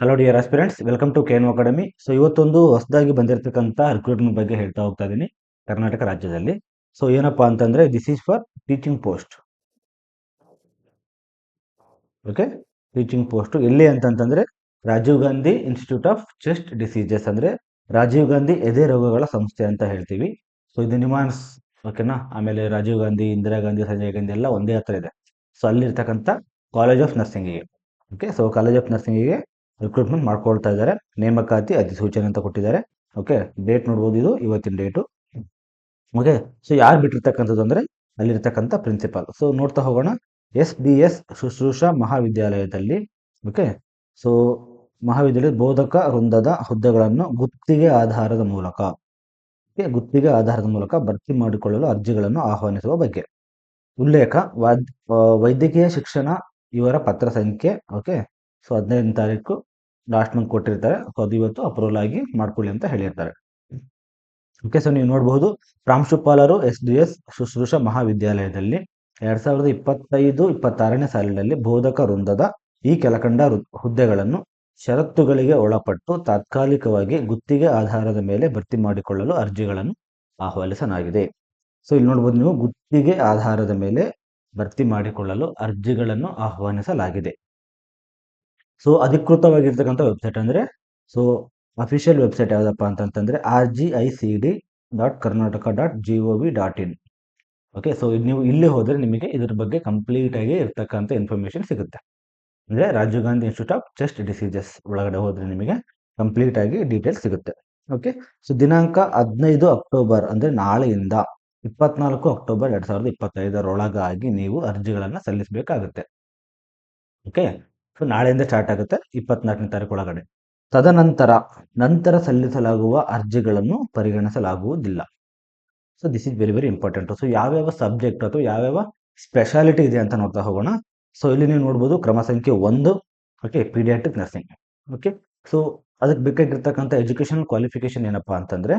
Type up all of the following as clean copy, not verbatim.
Hello dear aspirants, welcome to KNU academy. So ಇವತ್ತೊಂದು ಹೊಸದಾಗಿ ಬಂದಿರತಕ್ಕಂಥ ರಿಕ್ರೂಟ್ಮೆಂಟ್ ಬಗ್ಗೆ ಹೇಳ್ತಾ ಹೋಗ್ತಾ ಇದ್ದೀನಿ ಕರ್ನಾಟಕ ರಾಜ್ಯದಲ್ಲಿ. ಸೊ ಏನಪ್ಪಾ ಅಂತಂದ್ರೆ this is for teaching post. Okay, teaching post ಎಲ್ಲಿ ಅಂತಂತಂದ್ರೆ Rajiv Gandhi Institute of Chest Diseases, ಅಂದ್ರೆ ರಾಜೀವ್ ಗಾಂಧಿ ಎದೆ ರೋಗಗಳ ಸಂಸ್ಥೆ ಅಂತ ಹೇಳ್ತೀವಿ. ಸೊ ಇದು ನಿಮಾನ್ಸ್, ಓಕೆನಾ. ಆಮೇಲೆ ರಾಜೀವ್ ಗಾಂಧಿ, ಇಂದಿರಾ ಗಾಂಧಿ, ಸಂಜಯ್ ಗಾಂಧಿ ಎಲ್ಲ ಒಂದೇ ಹತ್ರ ಇದೆ. ಸೊ ಅಲ್ಲಿರ್ತಕ್ಕಂಥ ಕಾಲೇಜ್ ಆಫ್ ನರ್ಸಿಂಗಿಗೆ, ಓಕೆ, ಸೊ ಕಾಲೇಜ್ ಆಫ್ ನರ್ಸಿಂಗಿಗೆ ರಿಕ್ರೂಟ್ಮೆಂಟ್ ಮಾಡ್ಕೊಳ್ತಾ ಇದ್ದಾರೆ. ನೇಮಕಾತಿ ಅಧಿಸೂಚನೆ ಅಂತ ಕೊಟ್ಟಿದ್ದಾರೆ. ಓಕೆ, ಡೇಟ್ ನೋಡ್ಬೋದು, ಇದು ಇವತ್ತಿನ ಡೇಟು. ಓಕೆ, ಸೊ ಯಾರು ಬಿಟ್ಟಿರ್ತಕ್ಕಂಥದ್ದು ಅಂದ್ರೆ ಅಲ್ಲಿರ್ತಕ್ಕಂಥ ಪ್ರಿನ್ಸಿಪಾಲ್. ಸೊ ನೋಡ್ತಾ ಹೋಗೋಣ. SBS ಶುಶ್ರೂಷಾ ಮಹಾವಿದ್ಯಾಲಯದಲ್ಲಿ, ಓಕೆ, ಸೊ ಮಹಾವಿದ್ಯಾಲಯದ ಬೋಧಕ ವೃಂದದ ಹುದ್ದೆಗಳನ್ನು ಗುತ್ತಿಗೆ ಆಧಾರದ ಮೂಲಕ ಭರ್ತಿ ಮಾಡಿಕೊಳ್ಳಲು ಅರ್ಜಿಗಳನ್ನು ಆಹ್ವಾನಿಸುವ ಬಗ್ಗೆ ಉಲ್ಲೇಖ. ವೈದ್ಯಕೀಯ ಶಿಕ್ಷಣ ಇವರ ಪತ್ರ ಸಂಖ್ಯೆ, ಓಕೆ, ಸೊ 15ನೇ ತಾರೀಕು ಲಾಸ್ಟ್ ಮಂತ್ ಕೊಟ್ಟಿರ್ತಾರೆ. ಸೊ ಅದು ಇವತ್ತು ಅಪ್ರೂವಲ್ ಆಗಿ ಮಾಡ್ಕೊಳ್ಳಿ ಅಂತ ಹೇಳಿರ್ತಾರೆ. ಓಕೆ, ಸೊ ನೀವು ನೋಡಬಹುದು, ಪ್ರಾಂಶುಪಾಲರು SDS ಶುಶ್ರೂಷಾ ಮಹಾವಿದ್ಯಾಲಯದಲ್ಲಿ 2025-26ನೇ ಸಾಲಿನಲ್ಲಿ ಬೋಧಕ ವೃಂದದ ಈ ಕೆಳಕಂಡ ಹುದ್ದೆಗಳನ್ನು ಷರತ್ತುಗಳಿಗೆ ಒಳಪಟ್ಟು ತಾತ್ಕಾಲಿಕವಾಗಿ ಗುತ್ತಿಗೆ ಆಧಾರದ ಮೇಲೆ ಭರ್ತಿ ಮಾಡಿಕೊಳ್ಳಲು ಅರ್ಜಿಗಳನ್ನು ಆಹ್ವಾನಿಸಲಾಗಿದೆ. ಸೊ ಇಲ್ಲಿ ನೋಡ್ಬೋದು ನೀವು, ಗುತ್ತಿಗೆ ಆಧಾರದ ಮೇಲೆ ಭರ್ತಿ ಮಾಡಿಕೊಳ್ಳಲು ಅರ್ಜಿಗಳನ್ನು ಆಹ್ವಾನಿಸಲಾಗಿದೆ. ಸೊ ಅಧಿಕೃತವಾಗಿರ್ತಕ್ಕಂಥ ವೆಬ್ಸೈಟ್ ಅಂದ್ರೆ, ಸೊ ಅಫಿಷಿಯಲ್ ವೆಬ್ಸೈಟ್ ಯಾವುದಪ್ಪ ಅಂತಂತಂದ್ರೆ rgicd.karnataka.gov.in. ಓಕೆ, ಸೊ ನೀವು ಇಲ್ಲಿ ಹೋದ್ರೆ ನಿಮಗೆ ಇದ್ರ ಬಗ್ಗೆ ಕಂಪ್ಲೀಟ್ ಆಗಿ ಇರ್ತಕ್ಕಂಥ ಇನ್ಫಾರ್ಮೇಶನ್ ಸಿಗುತ್ತೆ. ಅಂದ್ರೆ Rajiv Gandhi Institute of Chest Diseases ಒಳಗಡೆ ಹೋದ್ರೆ ನಿಮಗೆ ಕಂಪ್ಲೀಟ್ ಆಗಿ ಡೀಟೇಲ್ಸ್ ಸಿಗುತ್ತೆ. ಓಕೆ, ಸೊ ದಿನಾಂಕ 15 ಅಕ್ಟೋಬರ್ ಅಂದ್ರೆ ನಾಳೆಯಿಂದ 24 ಅಕ್ಟೋಬರ್ 2025 ನೀವು ಅರ್ಜಿಗಳನ್ನ ಸಲ್ಲಿಸಬೇಕಾಗುತ್ತೆ. ಓಕೆ, ಸೊ ನಾಳೆಯಿಂದ ಸ್ಟಾರ್ಟ್ ಆಗುತ್ತೆ 24ನೇ ತಾರೀಕು ಒಳಗಡೆ. ನಂತರ ಸಲ್ಲಿಸಲಾಗುವ ಅರ್ಜಿಗಳನ್ನು ಪರಿಗಣಿಸಲಾಗುವುದಿಲ್ಲ. So this is very very important. So ಯಾವ್ಯಾವ ಸಬ್ಜೆಕ್ಟ್ ಅಥವಾ ಯಾವ್ಯಾವ ಸ್ಪೆಷಾಲಿಟಿ ಇದೆ ಅಂತ ನೋಡ್ತಾ ಹೋಗೋಣ. ಸೊ ಇಲ್ಲಿ ನೀವು ನೋಡ್ಬೋದು ಕ್ರಮ ಸಂಖ್ಯೆ 1, okay, paediatric nursing. Okay, so ಅದಕ್ಕೆ ಬೇಕಾಗಿರ್ತಕ್ಕಂಥ ಎಜುಕೇಶನಲ್ ಕ್ವಾಲಿಫಿಕೇಶನ್ ಏನಪ್ಪಾ ಅಂತಂದ್ರೆ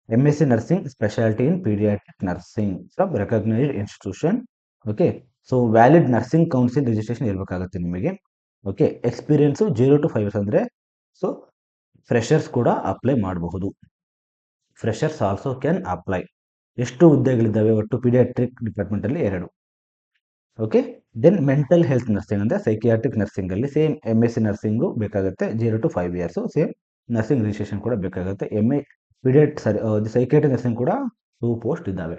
MSc nursing speciality in paediatric nursing from recognised institution. Okay, so valid nursing council registration ಇರಬೇಕಾಗುತ್ತೆ ನಿಮಗೆ. ಓಕೆ, ಎಕ್ಸ್ಪೀರಿಯನ್ಸು 0 to 5 years ಅಂದ್ರೆ, ಸೊ ಫ್ರೆಷರ್ಸ್ ಕೂಡ ಅಪ್ಲೈ ಮಾಡಬಹುದು. Freshers also can apply. ಎಷ್ಟು ಹುದ್ದೆಗಳಿದ್ದಾವೆ ಒಟ್ಟು ಪೀಡಿಯಾಟ್ರಿಕ್ ಡಿಪಾರ್ಟ್ಮೆಂಟ್ ಅಲ್ಲಿ? 2. Okay, then mental health nursing ಅಂದ್ರೆ ಸೈಕಿಯಾಟ್ರಿಕ್ ನರ್ಸಿಂಗ್ ಅಲ್ಲಿ ಸೇಮ್ MSc ನರ್ಸಿಂಗು ಬೇಕಾಗುತ್ತೆ 0 to 5 years. Same nursing registration ಕೂಡ ಬೇಕಾಗುತ್ತೆ. ಸೈಕಿಯಾಟ್ರಿಕ್ ನರ್ಸಿಂಗ್ ಕೂಡ 2 ಪೋಸ್ಟ್ ಇದ್ದಾವೆ.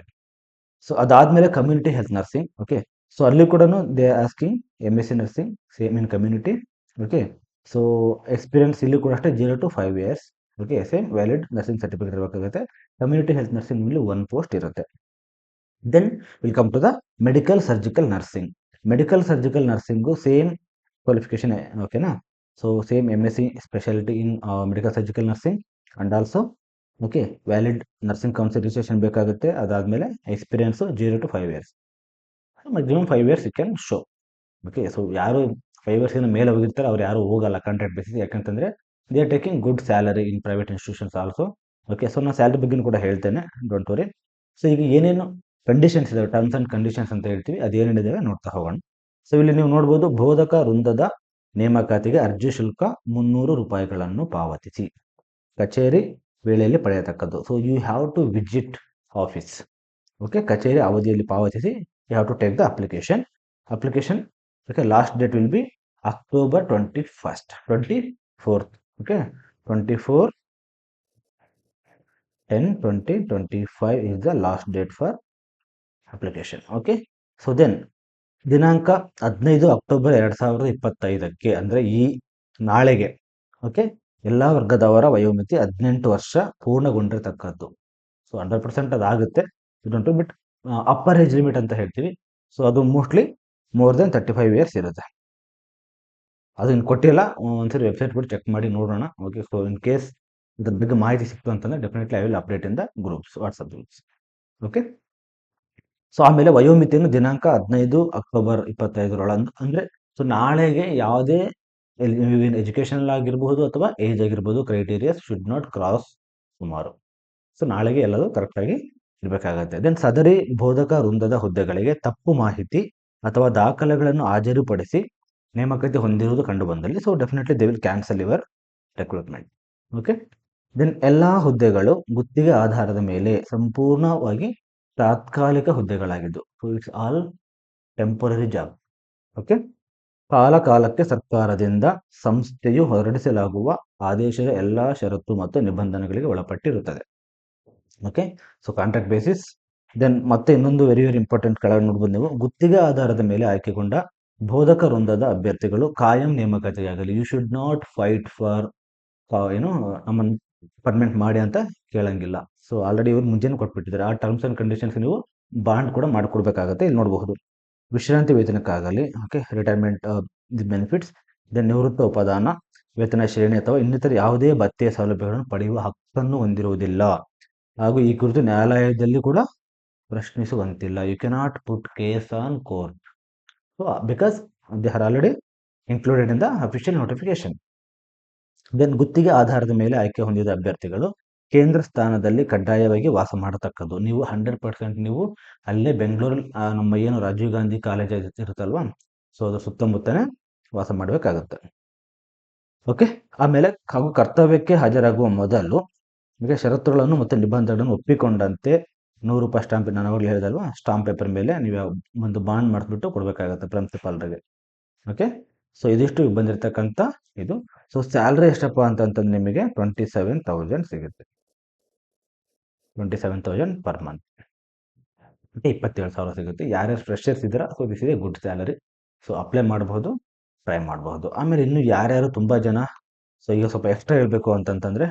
ಸೊ ಅದಾದ್ಮೇಲೆ community health nursing. Okay, so ಅಲ್ಲಿ ಕೂಡ they asking MSc nursing same in community. Okay, so experience ಇಲ್ಲಿ ಕೂಡ ಅಷ್ಟೇ 0 to 5 years. Okay, same valid nursing certificate ಇರಬೇಕಾಗುತ್ತೆ. ಕಮ್ಯುನಿಟಿ ಹೆಲ್ತ್ ನರ್ಸಿಂಗ್ ಅಲ್ಲಿ 1 ಪೋಸ್ಟ್ ಇರುತ್ತೆ. Then will come to the medical surgical nursing. Medical surgical nursing same qualification, ಓಕೆನಾ. So same MSc specialty in medical surgical nursing and also, okay, valid nursing council registration ಬೇಕಾಗುತ್ತೆ. ಅದಾದ್ಮೇಲೆ experience 0 to 5 years, maximum 5 years you can show. Okay, so ಯಾರು 5 years ಮೇಲೆ ಹೋಗಿರ್ತಾರೆ ಅವ್ರು ಯಾರು ಹೋಗಲ್ಲ contract basis, ಯಾಕಂತಂದ್ರೆ they are taking good salary in private institutions also. Okay, so ನಾನು ಸ್ಯಾಲರಿ ಬಗ್ಗೆ ಕೂಡ ಹೇಳ್ತೇನೆ, ಡೋಂಟ್ ವರಿ. ಸೊ ಈಗ ಏನೇನು ಕಂಡೀಷನ್ಸ್ ಇದಾವೆ, ಟರ್ಮ್ಸ್ ಅಂಡ್ ಕಂಡೀಷನ್ಸ್ ಅಂತ ಹೇಳ್ತೀವಿ, ಅದೇನೇನಿದಾವೆ ನೋಡ್ತಾ ಹೋಗೋಣ. ಸೊ ಇಲ್ಲಿ ನೀವು ನೋಡ್ಬೋದು, ಬೋಧಕ ವೃಂದದ ನೇಮಕಾತಿಗೆ ಅರ್ಜಿ ಶುಲ್ಕ 300 ರೂಪಾಯಿಗಳನ್ನು ಪಾವತಿಸಿ ಕಚೇರಿ ವೇಳೆಯಲ್ಲಿ ಪಡೆಯತಕ್ಕದ್ದು. So you have to visit office. Okay, ಕಚೇರಿ ಅವಧಿಯಲ್ಲಿ ಪಾವತಿಸಿ you have to take the application. Okay, last date will be October 24th. Okay, 24/10/2025 is the last date for application. Okay, so then ದಿನಾಂಕ 15 ಅಕ್ಟೋಬರ್ 2025 ಅಂದ್ರೆ ಈ ನಾಳೆಗೆ, okay, ಎಲ್ಲಾ ವರ್ಗದವರ ವಯೋಮಿತಿ 18 ವರ್ಷ ಪೂರ್ಣಗೊಂಡಿರತಕ್ಕದ್ದು. ಸೊ 100% ಅದಾಗುತ್ತೆ. ಬಟ್ ಅಪ್ಪರ್ ಏಜ್ ಲಿಮಿಟ್ ಅಂತ ಹೇಳ್ತೀವಿ. ಸೊ ಅದು ಮೋಸ್ಟ್ಲಿ ಮೋರ್ ದೆನ್ 35 years ಇರುತ್ತೆ. ಅದು ಇನ್ನು ಕೊಟ್ಟಿಲ್ಲ, ಒಂದ್ಸರಿ ವೆಬ್ಸೈಟ್ ಬಿಟ್ಟು ಚೆಕ್ ಮಾಡಿ ನೋಡೋಣ. ಓಕೆ, ಸೊ ಇನ್ ಕೇಸ್ ಇದ್ರ ಬಗ್ಗೆ ಮಾಹಿತಿ ಸಿಕ್ತು ಅಂತಂದ್ರೆ definitely I will update in the groups, WhatsApp groups. Okay, so ಆಮೇಲೆ ವಯೋಮಿತಿಯನ್ನು ದಿನಾಂಕ 15 ಅಕ್ಟೋಬರ್ 2025 ಅಂದ್ರೆ, ಸೊ ನಾಳೆಗೆ ಯಾವುದೇ ಎಜುಕೇಶನಲ್ ಆಗಿರಬಹುದು ಅಥವಾ ಏಜ್ ಆಗಿರ್ಬೋದು, criterias should not cross tomorrow. So ನಾಳೆಗೆ ಎಲ್ಲದೂ ಕರೆಕ್ಟ್ ಆಗಿ ಇರಬೇಕಾಗತ್ತೆ. ದೆನ್ ಸದರಿ ಬೋಧಕ ವೃಂದದ ಹುದ್ದೆಗಳಿಗೆ ತಪ್ಪು ಮಾಹಿತಿ ಅಥವಾ ದಾಖಲೆಗಳನ್ನು ಹಾಜರುಪಡಿಸಿ ನೇಮಕಾತಿ ಹೊಂದಿರುವುದು ಕಂಡು ಬಂದಲ್ಲಿ so definitely they will cancel your recruitment. Okay, then ಎಲ್ಲ ಹುದ್ದೆಗಳು ಗುತ್ತಿಗೆ ಆಧಾರದ ಮೇಲೆ ಸಂಪೂರ್ಣವಾಗಿ ತಾತ್ಕಾಲಿಕ ಹುದ್ದೆಗಳಾಗಿದ್ದು. So it's all temporary job. Okay, ಕಾಲಕಾಲಕ್ಕೆ ಸರ್ಕಾರದಿಂದ ಸಂಸ್ಥೆಯು ಹೊರಡಿಸಲಾಗುವ ಆದೇಶದ ಎಲ್ಲ ಷರತ್ತು ಮತ್ತು ನಿಬಂಧನೆಗಳಿಗೆ ಒಳಪಟ್ಟಿರುತ್ತದೆ. Okay, so contract basis. Then ಮತ್ತೆ ಇನ್ನೊಂದು ವೆರಿ ವೆರಿ ಇಂಪಾರ್ಟೆಂಟ್ ಕೆಳಗೆ ನೋಡ್ಬೋದು ನೀವು, ಗುತ್ತಿಗೆ ಆಧಾರದ ಮೇಲೆ ಆಯ್ಕೆಗೊಂಡ ಬೋಧಕ ವೃಂದದ ಅಭ್ಯರ್ಥಿಗಳು ಕಾಯಂ ನೇಮಕಾತಿಯಾಗಲಿ. You should not fight for ಏನು ನಮ್ಮನ್ನು ಪರ್ಮನೆಂಟ್ ಮಾಡಿ ಅಂತ ಕೇಳಂಗಿಲ್ಲ. ಸೊ ಆಲ್ರೆಡಿ ಇವ್ರು ಮುಂಚೆನೇ ಕೊಟ್ಬಿಟ್ಟಿದ್ದಾರೆ. ಆ ಟರ್ಮ್ಸ್ ಆ್ಯಂಡ್ ಕಂಡೀಷನ್ಸ್ ನೀವು ಬಾಂಡ್ ಕೂಡ ಮಾಡಿಕೊಡ್ಬೇಕಾಗತ್ತೆ. ಇಲ್ಲಿ ನೋಡಬಹುದು, ವಿಶ್ರಾಂತಿ ವೇತನಕ್ಕಾಗಲಿ, okay, retirement the benefits, then ನಿವೃತ್ತ ಉಪದಾನ ವೇತನ ಶ್ರೇಣಿ ಅಥವಾ ಇನ್ನಿತರ ಯಾವುದೇ ಭತ್ಯೆ ಸೌಲಭ್ಯಗಳನ್ನು ಪಡೆಯುವ ಹಕ್ಕನ್ನು ಹೊಂದಿರುವುದಿಲ್ಲ ಹಾಗೂ ಈ ಕುರಿತು ನ್ಯಾಯಾಲಯದಲ್ಲಿ ಕೂಡ ಪ್ರಶ್ನಿಸುವಂತಿಲ್ಲ. You cannot put case on court. So because they are already included in the official notification. Then ಗುತ್ತಿಗೆ ಆಧಾರದ ಮೇಲೆ ಆಯ್ಕೆ ಹೊಂದಿದ ಅಭ್ಯರ್ಥಿಗಳು ಕೇಂದ್ರ ಸ್ಥಾನದಲ್ಲಿ ಕಡ್ಡಾಯವಾಗಿ ವಾಸ ಮಾಡತಕ್ಕದ್ದು. ನೀವು 100% ನೀವು ಅಲ್ಲೇ ಬೆಂಗಳೂರಲ್ಲಿ ನಮ್ಮ ಏನು ರಾಜೀವ್ ಗಾಂಧಿ ಕಾಲೇಜ್ ಇರುತ್ತಲ್ವಾ, ಸೊ ಅದ್ರ ಸುತ್ತಮುತ್ತನೇ ವಾಸ ಮಾಡಬೇಕಾಗುತ್ತೆ. ಓಕೆ, ಆಮೇಲೆ ಹಾಗೂ ಕರ್ತವ್ಯಕ್ಕೆ ಹಾಜರಾಗುವ ಮೊದಲು ಈಗ ಷರತ್ತುಗಳನ್ನು ಮತ್ತು ನಿಬಂಧನೆಗಳನ್ನು ಒಪ್ಪಿಕೊಂಡಂತೆ ₹100 ಸ್ಟಾಂಪ್, ನಾನು ಅವಾಗಲೇ ಹೇಳಿದಲ್ವಾ, ಸ್ಟಾಂಪ್ ಪೇಪರ್ ಮೇಲೆ ನೀವು ಒಂದು ಬಾಂಡ್ ಮಾಡಿಸ್ಬಿಟ್ಟು ಕೊಡಬೇಕಾಗುತ್ತೆ ಪ್ರಿನ್ಸಿಪಾಲ್ರಿಗೆ. ಓಕೆ, ಸೊ ಇದಿಷ್ಟು ಬಂದಿರತಕ್ಕಂಥ ಇದು. ಸೊ ಸ್ಯಾಲ್ರಿ ಎಷ್ಟಪ್ಪ ಅಂತಂತಂದ್ರೆ ನಿಮಗೆ 27,000 ಸಿಗುತ್ತೆ. 27,000 ಪರ್ ಮಂತ್, 27,000 ಸಿಗುತ್ತೆ. ಯಾರ್ಯಾರು ಫ್ರೆಶರ್ಸ್ ಇದ್ದೀರಾ, so this is A good salary. So apply ಮಾಡಬಹುದು, ಟ್ರೈ ಮಾಡಬಹುದು. ಆಮೇಲೆ ಇನ್ನು ಯಾರ್ಯಾರು ತುಂಬ ಜನ, ಸೊ ಈಗ ಸ್ವಲ್ಪ ಎಕ್ಸ್ಟ್ರಾ ಹೇಳಬೇಕು ಅಂತಂತಂದರೆ,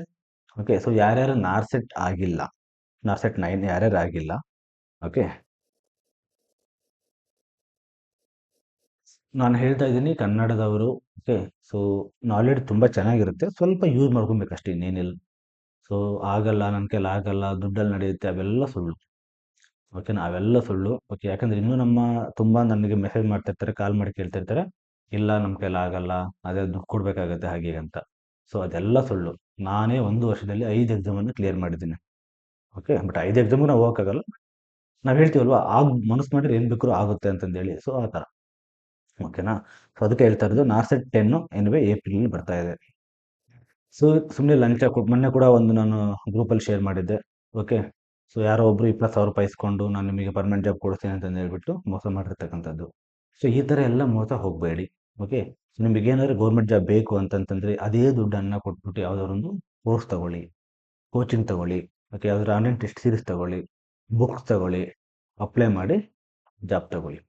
ಓಕೆ, ಸೊ ಯಾರ್ಯಾರು ನಾರ್ಸೆಟ್ ಆಗಿಲ್ಲ, ನಾರ್ಸೆಟ್ 9 ಯಾರ್ಯಾರು ಆಗಿಲ್ಲ, ಓಕೆ, ನಾನು ಹೇಳ್ತಾ ಇದ್ದೀನಿ ಕನ್ನಡದವರು. ಓಕೆ, ಸೊ ನಾಲೆಡ್ಜ್ ತುಂಬ ಚೆನ್ನಾಗಿರುತ್ತೆ, ಸ್ವಲ್ಪ ಯೂಸ್ ಮಾಡ್ಕೊಬೇಕಷ್ಟೇ, ಇನ್ನೇನಿಲ್ಲ. ಸೊ ಆಗಲ್ಲ, ನನ್ನ ಕೈಲಿ ಆಗಲ್ಲ, ದುಡ್ಡಲ್ಲಿ ನಡೆಯುತ್ತೆ, ಅವೆಲ್ಲ ಸುಳ್ಳು. ಓಕೆನಾ, ಅವೆಲ್ಲ ಸುಳ್ಳು. ಓಕೆ, ಯಾಕಂದ್ರೆ ಇನ್ನೂ ತುಂಬ ನನಗೆ ಮೆಸೇಜ್ ಮಾಡ್ತಿರ್ತಾರೆ, ಕಾಲ್ ಮಾಡಿ ಕೇಳ್ತಿರ್ತಾರೆ, ಇಲ್ಲ ನಮ್ಮ ಕೈಲಿ ಆಗಲ್ಲ, ಅದೇ ದುಡ್ಡು ಕೊಡಬೇಕಾಗತ್ತೆ ಹಾಗೆ ಅಂತ. ಸೊ ಅದೆಲ್ಲ ಸುಳ್ಳು. ನಾನೇ 1 ವರ್ಷದಲ್ಲಿ 5 ಎಕ್ಸಾಮನ್ನು ಕ್ಲಿಯರ್ ಮಾಡಿದ್ದೀನಿ. ಓಕೆ, ಬಟ್ 5 ಎಕ್ಸಾಮ್ಗೂ ನಾವು ಹೋಗೋಕ್ಕಾಗಲ್ಲ. ನಾವು ಹೇಳ್ತೀವಲ್ವಾ, ಮನಸ್ಸು ಮಾಡಿದ್ರೆ ಏನು ಬೇಕಾದ್ರೂ ಆಗುತ್ತೆ ಅಂತಂದೇಳಿ. ಸೊ ಆ ಥರ. ಓಕೆನಾ, ಸೊ ಅದಕ್ಕೆ ಹೇಳ್ತಾ ಇರೋದು ನಾರ್ಸೆಟ್ 10 ಎನಿವೆ ಏಪ್ರಿಲ್ ಬರ್ತಾ ಇದೆ. ಸೊ ಸುಮ್ಮನೆ ಲಂಚ ಕೊಟ್ಟು, ಮೊನ್ನೆ ಕೂಡ ಒಂದು ನಾನು ಗ್ರೂಪಲ್ಲಿ ಶೇರ್ ಮಾಡಿದ್ದೆ. ಓಕೆ, ಸೊ ಯಾರೋ ಒಬ್ರು 20,000 ರೂಪಾಯಿ ಇಸ್ಕೊಂಡು ನಾನು ನಿಮಗೆ ಪರ್ಮನೆಂಟ್ ಜಾಬ್ ಕೊಡ್ತೀನಿ ಅಂತಂದು ಹೇಳ್ಬಿಟ್ಟು ಮೋಸ ಮಾಡಿರ್ತಕ್ಕಂಥದ್ದು. ಸೊ ಈ ಥರ ಎಲ್ಲ ಮೋಸ ಹೋಗಬೇಡಿ. ಓಕೆ, ನಿಮಗೆ ಏನಾದ್ರು ಗೌರ್ಮೆಂಟ್ ಜಾಬ್ ಬೇಕು ಅಂತಂತಂದರೆ ಅದೇ ದುಡ್ಡನ್ನು ಕೊಟ್ಬಿಟ್ಟು ಯಾವುದಾದ್ರು ಕೋರ್ಸ್ ತಗೊಳ್ಳಿ, ಕೋಚಿಂಗ್ ತಗೊಳ್ಳಿ, ಓಕೆ, ಯಾವ್ದಾದ್ರು ಆನ್ಲೈನ್ ಟೆಸ್ಟ್ ಸೀರೀಸ್ ತಗೊಳ್ಳಿ, ಬುಕ್ಸ್ ತಗೊಳ್ಳಿ, ಅಪ್ಲೈ ಮಾಡಿ ಜಾಬ್ ತಗೊಳ್ಳಿ.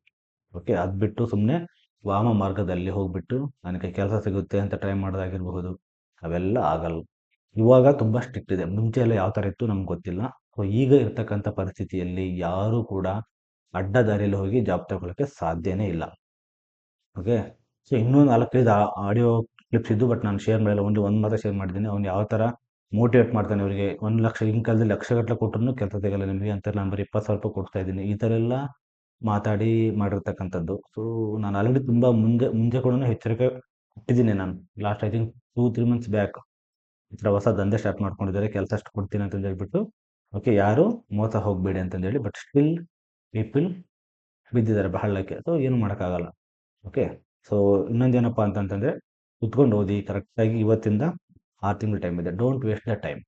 ಓಕೆ, ಅದು ಬಿಟ್ಟು ಸುಮ್ಮನೆ ವಾಮ ಮಾರ್ಗದಲ್ಲಿ ಹೋಗ್ಬಿಟ್ಟು ನನಗೆ ಕೆಲಸ ಸಿಗುತ್ತೆ ಅಂತ ಟ್ರೈ ಮಾಡೋದಾಗಿರಬಹುದು, ಅವೆಲ್ಲ ಆಗಲ್ಲ. ಇವಾಗ ತುಂಬ ಸ್ಟ್ರಿಕ್ಟ್ ಇದೆ, ಮುಂಚೆ ಎಲ್ಲ ಯಾವ ಥರ ಇತ್ತು ನಮ್ಗೆ ಗೊತ್ತಿಲ್ಲ. ಸೊ ಈಗ ಇರ್ತಕ್ಕಂಥ ಪರಿಸ್ಥಿತಿಯಲ್ಲಿ ಯಾರೂ ಕೂಡ ಅಡ್ಡ ದಾರಿಯಲ್ಲಿ ಹೋಗಿ ಜಾಬ್ ತಗೊಳ್ಳೋಕ್ಕೆ ಸಾಧ್ಯನೇ ಇಲ್ಲ. ಓಕೆ, ಸೊ ಇನ್ನೂ 4-5 ಆಡಿಯೋ ಕ್ಲಿಪ್ಸ್ ಇದ್ದು, ಬಟ್ ನಾನು ಶೇರ್ ಮಾಡಿಲ್ಲ, ಒಂದು ಮಾತ್ರ ಶೇರ್ ಮಾಡಿದ್ದೀನಿ. ಅವ್ನು ಯಾವ ಥರ ಮೋಟಿವೇಟ್ ಮಾಡ್ತಾನೆ ಅವರಿಗೆ. 1 ಲಕ್ಷ ಈಗಿನ ಕಾಲದಲ್ಲಿ ಲಕ್ಷಗಟ್ಟಲೆ ಕೊಟ್ಟರು ಕೆಲಸ ಸಿಗಲ್ಲ ನಿಮಗೆ ಅಂತ, ನಾನು ಬರೀ 20,000 ರೂಪಾಯಿ ಕೊಡ್ತಾ ಇದ್ದೀನಿ, ಈ ಥರ ಎಲ್ಲ ಮಾತಾಡಿ ಮಾಡಿರ್ತಕ್ಕಂಥದ್ದು. ಸೊ ನಾನು ಆಲ್ರೆಡಿ ತುಂಬ ಮುಂಚೆ ಕೂಡ ಎಚ್ಚರಿಕೆ ಕೊಟ್ಟಿದ್ದೀನಿ. ನಾನು last I think 2-3 months back ಈ ಥರ ಹೊಸ ದಂಧೆ ಸ್ಟಾರ್ಟ್ ಮಾಡ್ಕೊಂಡಿದ್ದಾರೆ, ಕೆಲಸ ಅಷ್ಟು ಕೊಡ್ತೀನಿ ಅಂತಂದು ಹೇಳ್ಬಿಟ್ಟು. ಓಕೆ, ಯಾರು ಮೋಸ ಹೋಗಬೇಡಿ ಅಂತಂದೇಳಿ. ಬಟ್ ಸ್ಟಿಲ್ ಪೀಪಲ್ ಬಿದ್ದಿದ್ದಾರೆ ಬಹಳಕ್ಕೆ. ಸೊ ಏನು ಮಾಡೋಕ್ಕಾಗಲ್ಲ. ಓಕೆ, ಸೊ ಇನ್ನೊಂದೇನಪ್ಪ ಅಂತಂತಂದರೆ, ಕುತ್ಕೊಂಡು ಓದಿ ಕರೆಕ್ಟಾಗಿ. ಇವತ್ತಿಂದ 6 ತಿಂಗಳು ಟೈಮ್ ಇದೆ. Don't waste the time.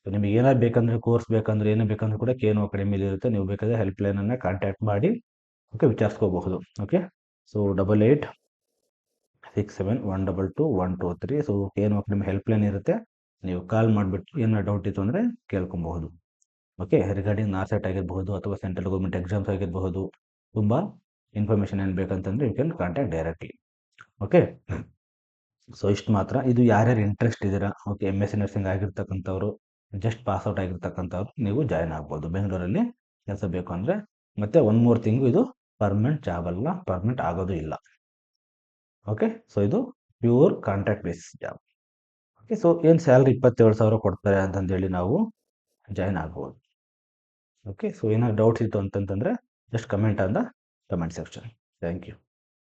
So ನಿಮಗೆ ಏನಾದ್ರು ಬೇಕಂದರೆ, ಕೋರ್ಸ್ ಬೇಕಂದ್ರೆ, ಏನೇ ಬೇಕಂದ್ರೂ ಕೂಡ KNO ಅಕಾಡೆಮಿಲಿ ಇರುತ್ತೆ. ನೀವು ಬೇಕಾದರೆ ಹೆಲ್ಪ್ಲೈನನ್ನು ಕಾಂಟ್ಯಾಕ್ಟ್ ಮಾಡಿ ಓಕೆ ವಿಚಾರಿಸ್ಕೋಬಹುದು. Okay, so 8867122123. So KNO academy helpline ಇರುತ್ತೆ, ನೀವು ಕಾಲ್ ಮಾಡಿಬಿಟ್ಟು ಏನಾರು ಡೌಟ್ ಇತ್ತು ಅಂದರೆ ಕೇಳ್ಕೊಬಹುದು. ಓಕೆ, ರಿಗಾರ್ಡಿಂಗ್ ನಾರ್ಸೆಟ್ ಆಗಿರಬಹುದು ಅಥವಾ ಸೆಂಟ್ರಲ್ ಗೌರ್ಮೆಂಟ್ ಎಕ್ಸಾಮ್ಸ್ ಆಗಿರಬಹುದು, ತುಂಬ ಇನ್ಫಾರ್ಮೇಷನ್ ಏನು ಬೇಕಂತಂದರೆ you can contact directly. Okay, so ಇಷ್ಟು ಮಾತ್ರ. ಇದು ಯಾರ್ಯಾರು ಇಂಟ್ರೆಸ್ಟ್ ಇದ್ದೀರಾ, ಓಕೆ, MSc ನರ್ಸಿಂಗ್ ಆಗಿರ್ತಕ್ಕಂಥವ್ರು, ಜಸ್ಟ್ ಪಾಸ್ಔಟ್ ಆಗಿರ್ತಕ್ಕಂಥವ್ರು ನೀವು ಜಾಯ್ನ್ ಆಗ್ಬೋದು ಬೆಂಗಳೂರಲ್ಲಿ ಕೆಲಸ ಬೇಕು ಅಂದರೆ. ಮತ್ತು 1 more ಥಿಂಗು, ಇದು ಪರ್ಮನೆಂಟ್ ಜಾಬ್ ಅಲ್ಲ, ಪರ್ಮನೆಂಟ್ ಆಗೋದು ಇಲ್ಲ. ಓಕೆ, ಸೊ ಇದು pure contract basis job. Okay, so ಏನು ಸ್ಯಾಲ್ರಿ 27,000 ಕೊಡ್ತಾರೆ ಅಂತಂದೇಳಿ ನಾವು ಜಾಯ್ನ್ ಆಗ್ಬೋದು. ಓಕೆ, ಸೊ ಏನಾದ್ರು ಡೌಟ್ಸ್ ಇತ್ತು ಅಂತಂತಂದರೆ just comment on the comment section. Thank you.